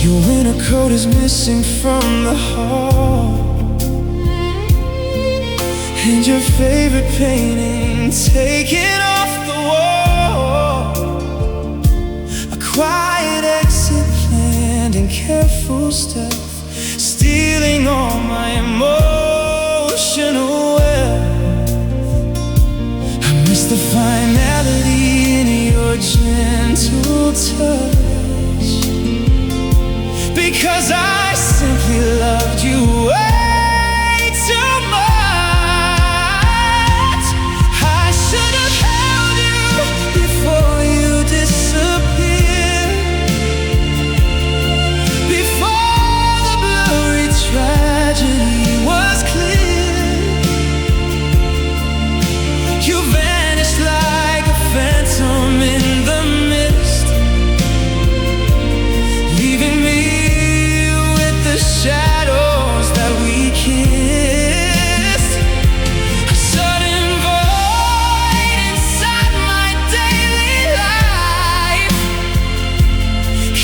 Your winter coat is missing from the hall, and your favorite painting taken off the wall. A quiet exit planned in careful stealth, stealing all my emotional wealth. I miss the finality in your gentle touch, because I simply loved you way too much. I should have held you before you disappeared, before the blurry tragedy was clear. You vanished like a phantom in the mist, leaving me shadows that we kissed. A sudden void inside my daily life,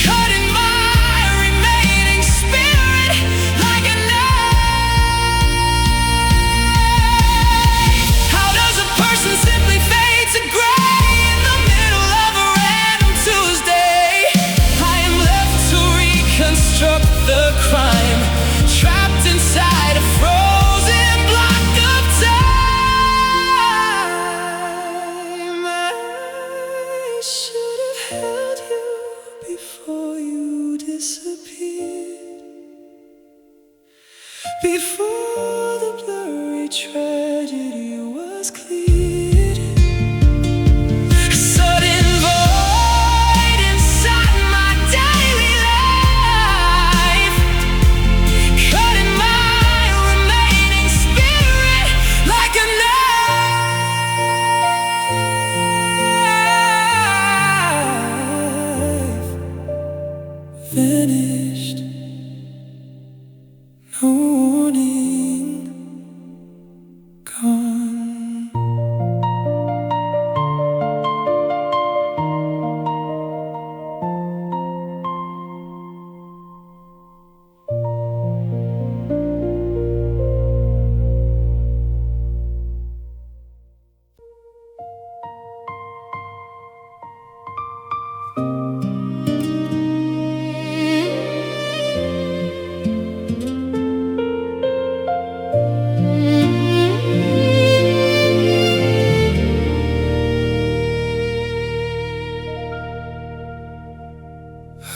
cutting my remaining spirit like a knife. How does a person simply fade to gray in the middle of a random Tuesday? I am left to reconstruct the crime, trapped inside a frozen block of time. I should have held you before you disappeared, before the blurry tragedy was cleared. A sudden void inside my daily life, cutting my remaining spirit like a knife. Vanish vanished, no warning, gone.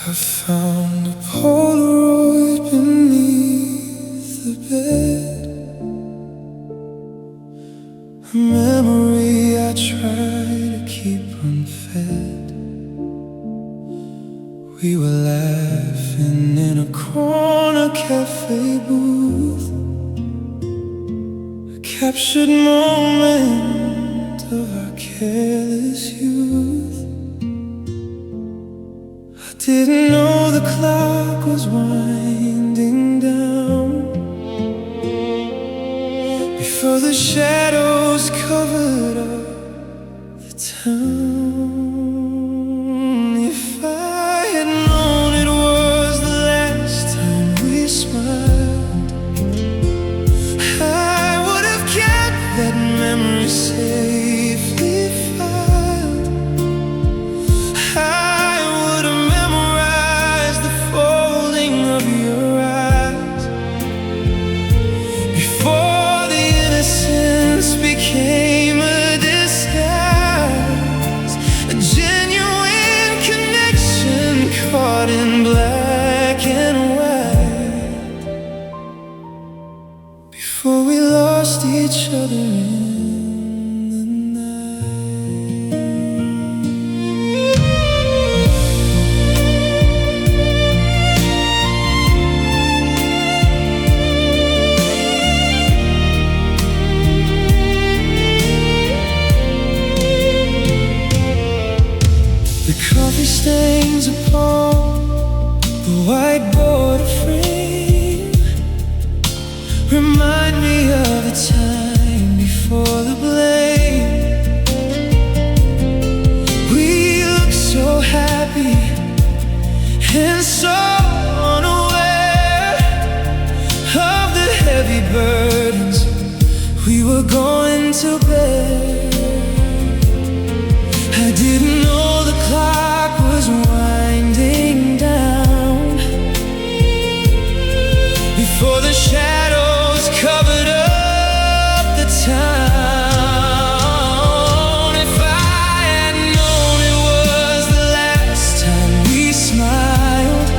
I found a Polaroid beneath the bed, a memory I try to keep unfed. We were laughing in a corner cafe booth, a captured moment of our careless youth. Didn't know the clock was winding down before the shadows covered up the town. If I had known it was the last time we smiled, I would have kept that memory safely filed. Became a disguise, a genuine connection caught in black and white, before we lost each other in the night. The coffee stains upon the whiteboard frame remind me of the time before the blame. We looked so happy and so unaware of the heavy burdens we were going to bear. I didn't know the clock was winding down before the shadows covered up the town. If I had known it was the last time we smiled,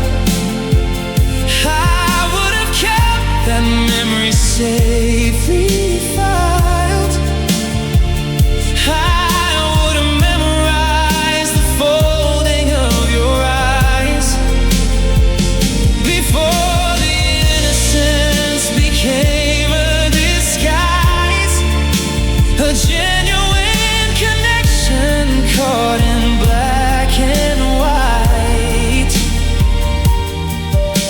I would have kept that memory safely filed. A genuine connection caught in black and white,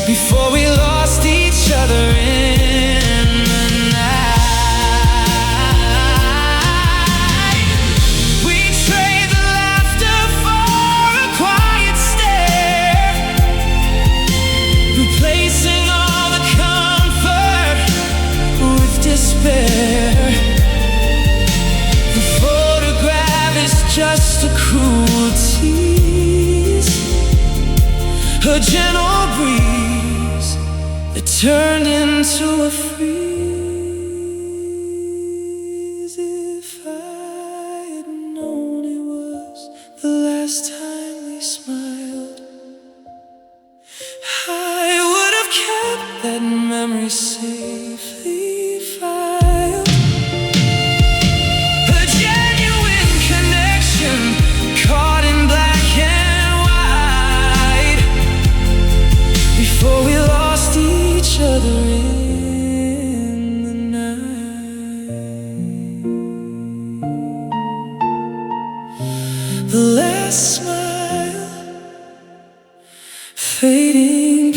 before we lost each other in the night. We trade the laughter for a quiet stare, replacing all the comfort with despair. Just a cruel tease, a gentle breeze that turned into a freeze. If I had known it was the last time we smiled, I would have kept that memory safely filed. Caught in black and white, before we lost each other in the night. The last smile fading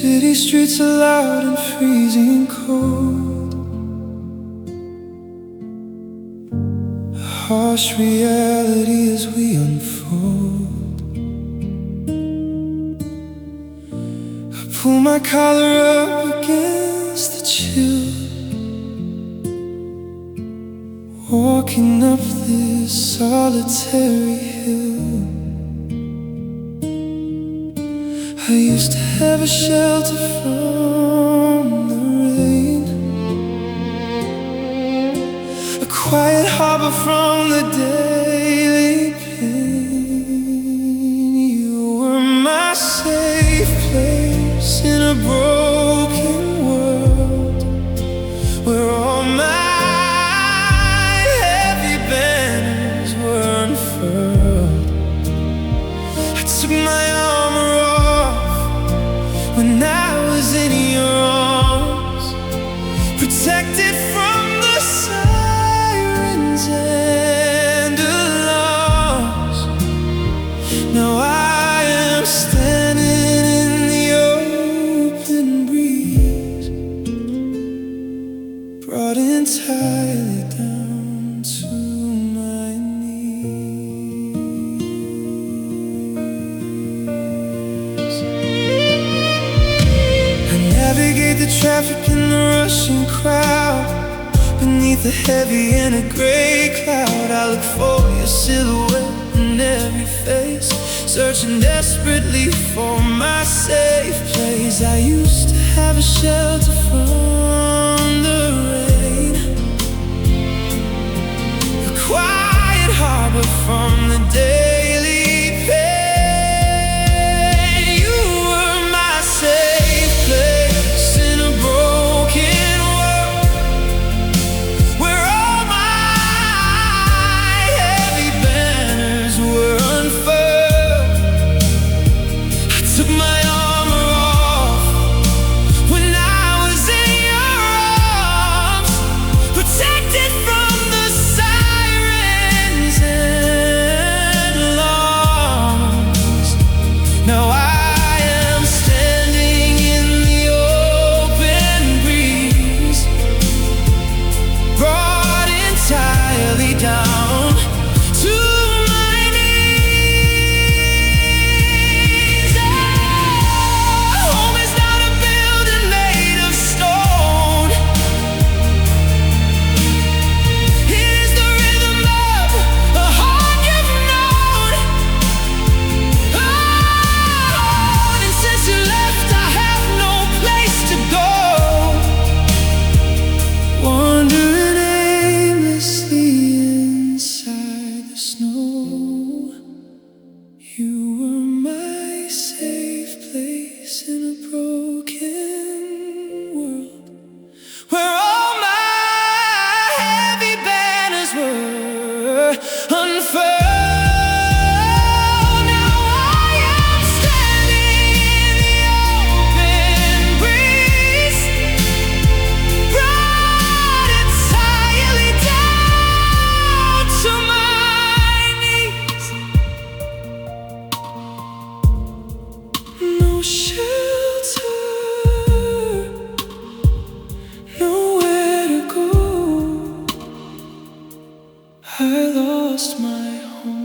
City streets are loud and freezing cold. A harsh reality as we unfold. I pull my collar up against the chill, walking up this solitary hill. I used to have a shelter from the rain, a quiet harbor from the daily pain. You were my safe place in a broken world, where all my heavy banners were unfurled. I took my armor when I was in your arms, protected from the sirens and alarms. Now I am standing in the open breeze, brought entirely down to my knees. Navigate the traffic and the rushing crowd, beneath the heavy and a gray cloud. I look for your silhouette in every face, searching desperately for my safe place. I used to have a shelter from the rain, a quiet harbor from the daily pain. You were my safe place in a broken world, where all my heavy banners were unfurled. I took my armor off when I was in your arms, protected from the sirens and alarms. Now I am standing in the open breeze, brought entirely down to my knees. Home is not a building made of stone. It is the rhythm of a heart you've known. Oh, and since you left, I have no place to go, wandering aimlessly inside the snow. You were my safe place in a broken world, where all my heavy banners were unfurled. Now I am standing in the open breeze, brought entirely down to my knees. No shelter, nowhere to go. I lost my home.